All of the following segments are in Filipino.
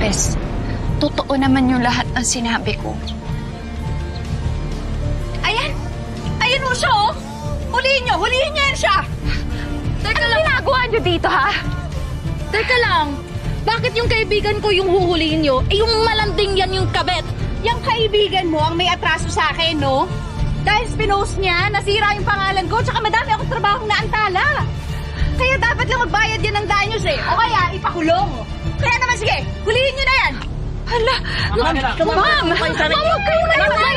Bes, totoo naman yung lahat ng sinabi ko. Ayan! Ayan mo siya, oh! Hulihin niyo yan siya! Teka lang, ginagawa niyo dito, ha? Teka lang, bakit yung kaibigan ko yung huhulihin niyo? Eh, yung malanding yan yung kabet. Yung kaibigan mo ang may atraso sa akin, no? Dahil pinost niya, nasira yung pangalan ko, tsaka madami akong trabahong naantala. Kaya dapat lang magbayad yan ng danyos eh. O kaya, ipakulong. Kaya naman, sige, hulihin niyo na yan. Hala, ma'am! Ma'am! Huwag kayo na naman!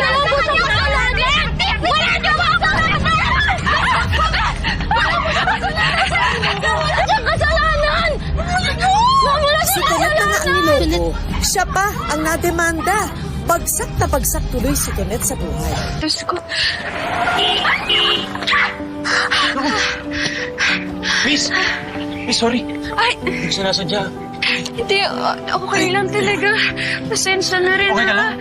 Wala niyo ba ako! Kasalanan! Ma'am, wala Si Tonet na nga ang niloko. Siya pa ang nademanda. Bagsak na bagsak tuloy si Tonet sa buhay. Diyos ko. Miss! Miss, sorry. Ay, Hindi ko sinasadya. hindi. Okay lang talaga. Pasensya na rin, Okay ka ha? lang?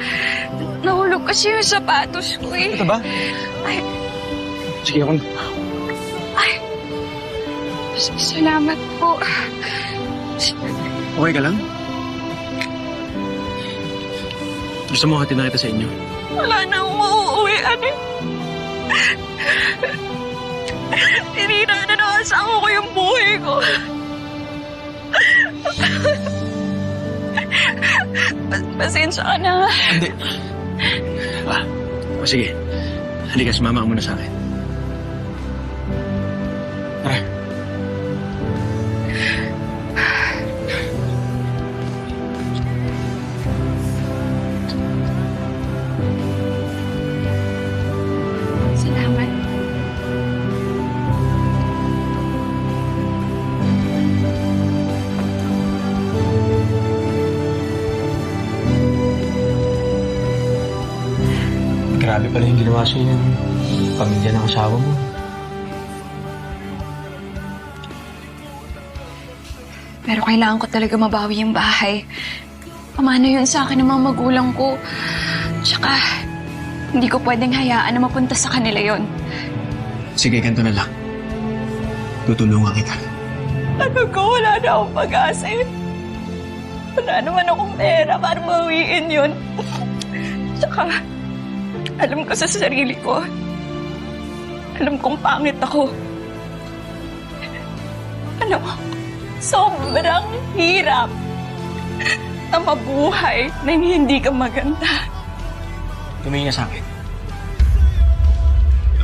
Nahulog kasi yung sapatos ko, eh. Ito ba? Ay, Sige, ako. ay. Salamat po. Okay ka lang? Gusto mo hatid na kita sa inyo? Wala na akong mauuwian, eh. Tinira na nakasama ko yung buhay ko. Pasensya ka na. Hindi. O sige. Halika, sumama ka muna sa akin. Tara. Salamat. Grabe pala yung ginawa sa'yo ng pamilya ng asawa mo. Pero kailangan ko talaga mabawi yung bahay. Pamana yun sa akin ng mga magulang ko. Tsaka, hindi ko pwedeng hayaan na mapunta sa kanila yon. Sige, ganito na lang. Tutulungan kita. Ano ko, wala na akong pag-asa. Wala naman akong pera para mawiin yun. Tsaka, alam ko sa sarili ko. Alam kong pangit ako. Alam mo, sobrang hirap na mabuhay na hindi ka maganda. Tumingin na sa akin.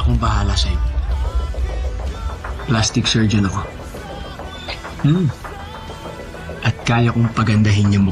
Akong bahala sa'yo. Plastic surgeon ako. At kaya kong pagandahin yung mukha.